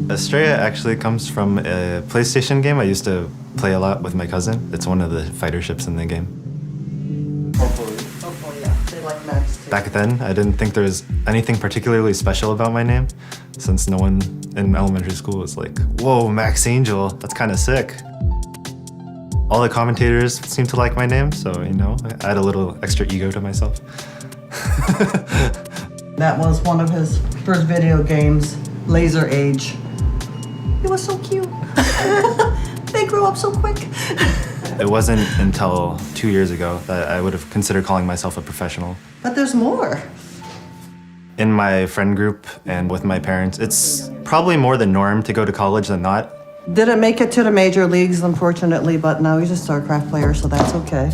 Astrea actually comes from a PlayStation game I used to play a lot with my cousin. It's one of the fighter ships in the game. Hopefully, yeah. They like Max too. Back then, I didn't think there was anything particularly special about my name, since no one in elementary school was like, whoa, Max Angel, that's kind of sick. All the commentators seemed to like my name, so, you know, I add a little extra ego to myself. That was one of his first video games, Laser Age. It was so cute. They grew up so quick. It wasn't until 2 years ago that I would have considered calling myself a professional. But there's more. In my friend group and with my parents, it's probably more the norm to go to college than not. Didn't make it to the major leagues, unfortunately, but now he's a StarCraft player, so that's okay.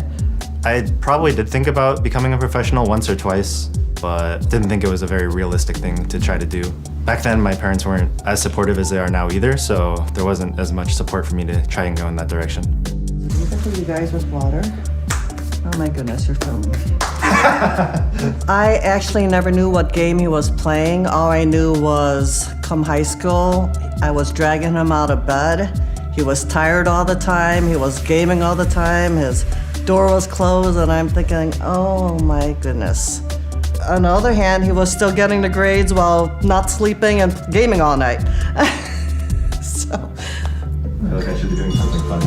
I probably did think about becoming a professional once or twice, but didn't think it was a very realistic thing to try to do. Back then, my parents weren't as supportive as they are now either, so there wasn't as much support for me to try and go in that direction. So these are for you guys with water. Oh my goodness, you're filming. I actually never knew what game he was playing. All I knew was, come high school, I was dragging him out of bed. He was tired all the time. He was gaming all the time. His door was closed, and I'm thinking, oh my goodness. On the other hand, he was still getting the grades while not sleeping and gaming all night. So. I feel like I should be doing something fun.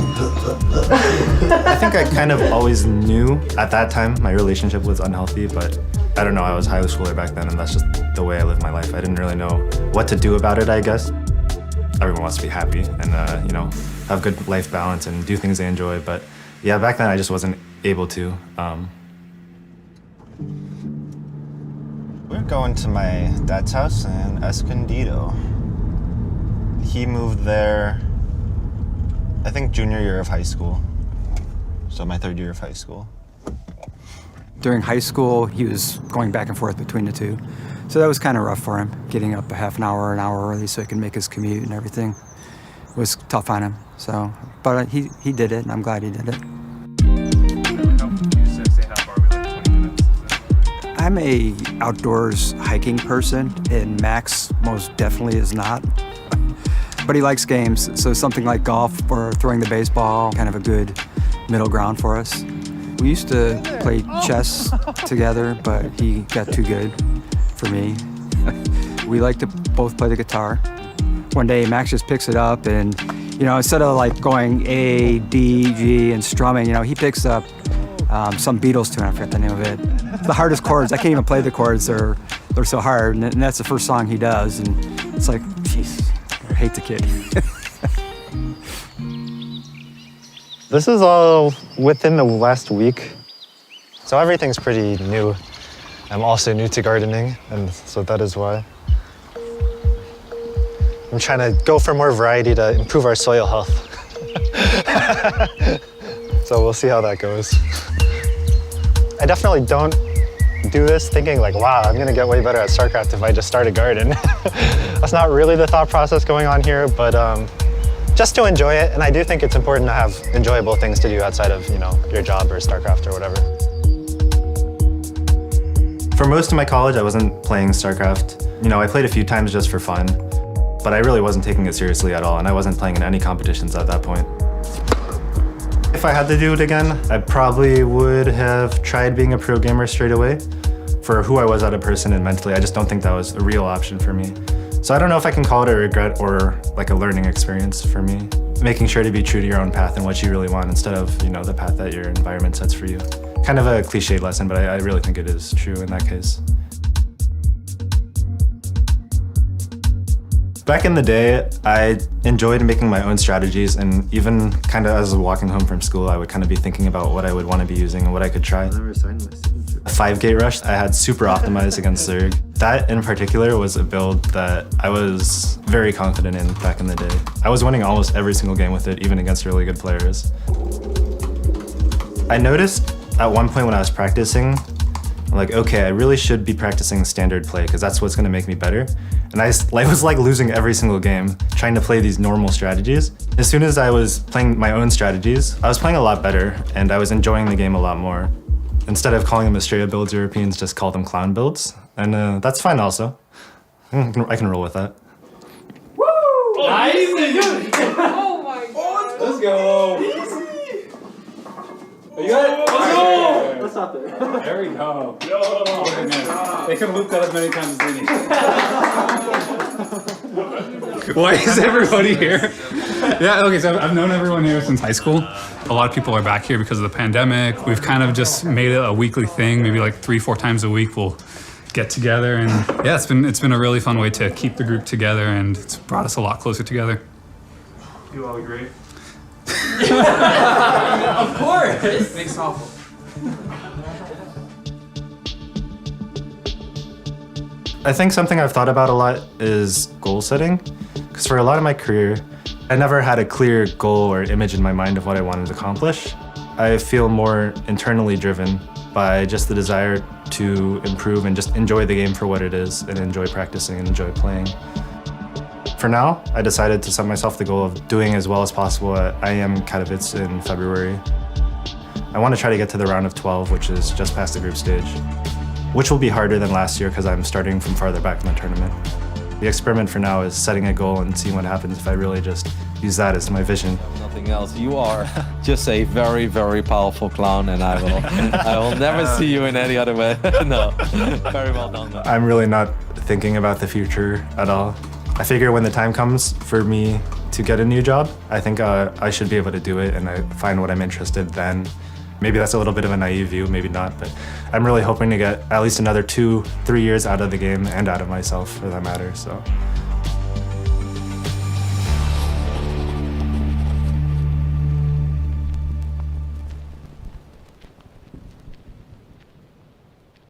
I think I kind of always knew at that time my relationship was unhealthy, but I don't know, I was a high schooler back then, and that's just the way I lived my life. I didn't really know what to do about it, I guess. Everyone wants to be happy and, you know, have good life balance and do things they enjoy, but yeah, back then I just wasn't able to. We're going to my dad's house in Escondido. He moved there, I think, junior year of high school. So my third year of high school. During high school, he was going back and forth between the two. So that was kind of rough for him, getting up a half an hour early so he could make his commute and everything. It was tough on him, so, but he did it, and I'm glad he did it. I'm a outdoors hiking person, and Max most definitely is not. But he likes games, so something like golf or throwing the baseball, kind of a good middle ground for us. We used to play chess together, but he got too good for me. We like to both play the guitar. One day Max just picks it up and, you know, instead of like going A, D, G and strumming, you know, he picks up some Beatles tune, I forget the name of it. The hardest chords, I can't even play the chords, they're so hard, and that's the first song he does, and it's like, jeez, I hate the kid. This is all within the last week, so everything's pretty new. I'm also new to gardening, and so that is why. I'm trying to go for more variety to improve our soil health. So we'll see how that goes. I definitely don't do this thinking like, wow, I'm gonna get way better at StarCraft if I just start a garden. That's not really the thought process going on here, but just to enjoy it. And I do think it's important to have enjoyable things to do outside of, you know, your job or StarCraft or whatever. For most of my college, I wasn't playing StarCraft. You know, I played a few times just for fun, but I really wasn't taking it seriously at all, and I wasn't playing in any competitions at that point. If I had to do it again, I probably would have tried being a pro gamer straight away. For who I was as a person and mentally, I just don't think that was a real option for me. So I don't know if I can call it a regret or like a learning experience for me. Making sure to be true to your own path and what you really want instead of, you know, the path that your environment sets for you. Kind of a cliched lesson, but I really think it is true in that case. Back in the day, I enjoyed making my own strategies, and even kind of as I was walking home from school, I would kind of be thinking about what I would want to be using and what I could try. 5-gate rush, I had super optimized against Zerg. That in particular was a build that I was very confident in back in the day. I was winning almost every single game with it, even against really good players. I noticed at one point when I was practicing, I'm like, okay, I really should be practicing standard play because that's what's gonna make me better. And I was like losing every single game trying to play these normal strategies. As soon as I was playing my own strategies, I was playing a lot better and I was enjoying the game a lot more. Instead of calling them Astrea builds, Europeans just call them clown builds. And that's fine also. I can roll with that. Woo! Oh my god. Let's go. You got it? Let's go. Let's stop there. There we go. They could have looped that as many times as they need. Why is everybody here? Yeah, okay, so I've known everyone here since high school. A lot of people are back here because of the pandemic. We've kind of just made it a weekly thing, maybe like 3-4 times a week we'll get together, and yeah, it's been a really fun way to keep the group together, and it's brought us a lot closer together. You all agree? Of course. Big softball. I think something I've thought about a lot is goal setting, because for a lot of my career, I never had a clear goal or image in my mind of what I wanted to accomplish. I feel more internally driven by just the desire to improve and just enjoy the game for what it is and enjoy practicing and enjoy playing. For now, I decided to set myself the goal of doing as well as possible at IEM Katowice in February. I want to try to get to the round of 12, which is just past the group stage, which will be harder than last year because I'm starting from farther back in the tournament. The experiment for now is setting a goal and seeing what happens if I really just use that as my vision. Nothing else. You are just a very, very powerful clown, and I will never see you in any other way. No, very well done. Man. I'm really not thinking about the future at all. I figure when the time comes for me to get a new job, I think I should be able to do it, and I find what I'm interested then. Maybe that's a little bit of a naive view, maybe not, but I'm really hoping to get at least another 2-3 years out of the game and out of myself for that matter, so